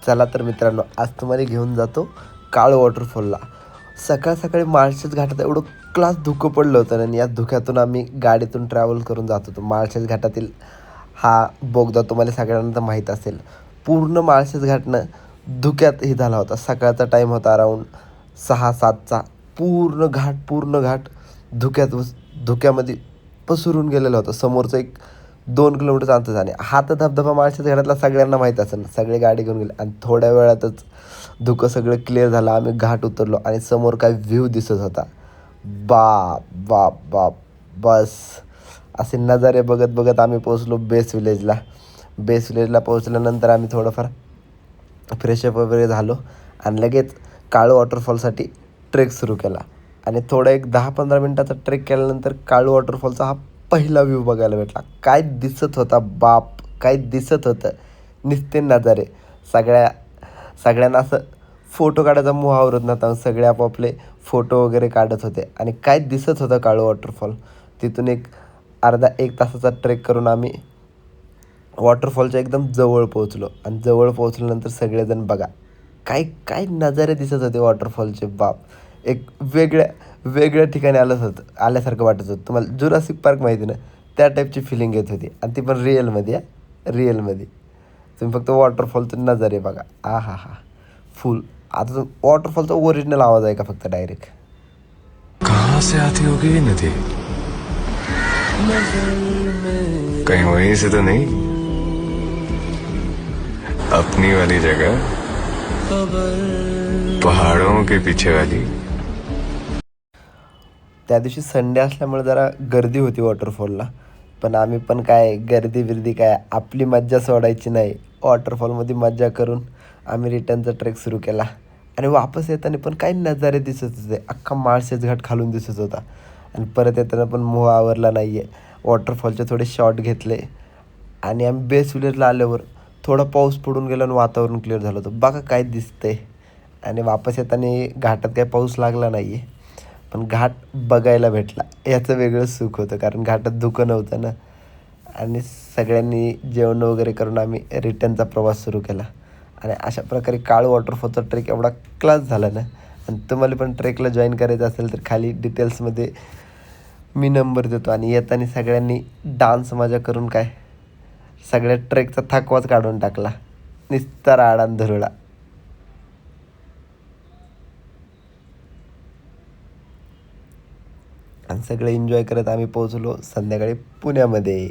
चला तर मित्रांनो, आज तुम्हाला घेऊन जातो काळ वॉटरफॉलला. सकाळ सकाळी माळशेज घाटात एवढं क्लास धुकं पडलं होतं आणि या धुक्यातून आम्ही गाडीतून ट्रॅव्हल करून जात होतो. माळशेज घाटातील हा बोगदा तुम्हाला सगळ्यांना तर माहीत असेल. पूर्ण माळशेज घाटनं धुक्यात हे झाला होता. सकाळचा टाईम होता अराऊंड 6-7चा. पूर्ण घाट धुक्यामध्ये पसरून गेलेलं होतं. समोरचं एक 2 किलोमीटरचं अंतर झाले. हा तर धबधबा माळशेज घाटातला सगळ्यांना माहीत असेल. सगळे गाडी घेऊन गेले आणि थोड्या वेळातच धुकं सगळं क्लिअर झालं. आम्ही घाट उतरलो आणि समोर काय व्ह्यू दिसत होता. बाप बाप बाप बस असे नजारे बघत बघत आम्ही पोहोचलो बेस विलेजला पोहोचल्यानंतर आम्ही थोडंफार फ्रेशअप वगैरे झालो आणि लगेच काळू वॉटरफॉलसाठी ट्रेक सुरू केला. आणि थोडा एक 10-15 मिनटाचा ट्रेक केल्यानंतर काळू वॉटरफॉलचा हा पहिला व्ह्यू बघायला भेटला. काय दिसत होता बाप, काय दिसत होतं. निस्ते नजारे. सगळ्यांना असं फोटो काढायचा मोह आवरत नव्हता. सगळे आपापले फोटो वगैरे काढत होते आणि काय दिसत होतं काळू वॉटरफॉल. तिथून एक अर्धा 1 तासाचा ट्रेक करून आम्ही वॉटरफॉलच्या एकदम जवळ पोहोचलो आणि जवळ पोहोचल्यानंतर सगळेजण बघा काय काय नजारे दिसत होते वॉटरफॉलचे बाप. एक वेगळ्या ठिकाणी आल्यासारखं वाटत होतं. तुम्हाला जुरासिक पार्क माहिती ना, त्या टाईपची फिलिंग येत होती आणि ती पण रिअलमध्ये. तुम्ही फक्त वॉटरफॉलचे नजारे बघा. आ हा हा फुल. आता वॉटरफॉलचा ओरिजिनल आवाज आहे का फक्त डायरेक्ट. कहाँ से आती होगी ये नदी? कहीं वहीं से तो नहीं? अपनी वाली जगह, पहाड़ों के पीछे वाली. त्या दिवशी संडे असल्यामुळे जरा गर्दी होती वॉटरफॉलला. पण आम्ही पण काय गर्दी काय, आपली मज्जा सोडायची नाही. वॉटरफॉलमध्ये मज्जा करून आम्ही रिटर्नचा ट्रेक सुरू केला. आणि वापस येताना पण काही नजारे दिसत होते. अख्खा माळशेज घाट खालून दिसत होता. आणि परत येताना पण मोह आवरला नाही आहे. वॉटरफॉलचे थोडे शॉट घेतले आणि आम्ही बेस विलेजला आल्यावर थोडा पाऊस पडून गेला आणि वातावरण क्लिअर झालं होतं. बघा काय दिसतंय. आणि वापस येताना घाटात काही पाऊस लागला नाही आहे. पण घाट बघायला भेटला याचं वेगळं सुख होतं, कारण घाटात धुकं नव्हतं ना. आणि सगळ्यांनी जेवण वगैरे करून आम्ही रिटर्नचा प्रवास सुरू केला. आणि अशा प्रकारे काळू वॉटरफॉलचा ट्रेक एवढा क्लास झाला ना. आणि तुम्हाला पण ट्रेकला जॉईन करायचं असेल तर खाली डिटेल्समध्ये मी नंबर देतो. आणि येताना सगळ्यांनी डान्स मजा करून काय सगळ्या ट्रेकचा थकवाच काढून टाकला. निस्ता राडा आणि धुरळा. आणि सगळे एन्जॉय करत आम्ही पोहोचलो संध्याकाळी पुण्यामध्ये.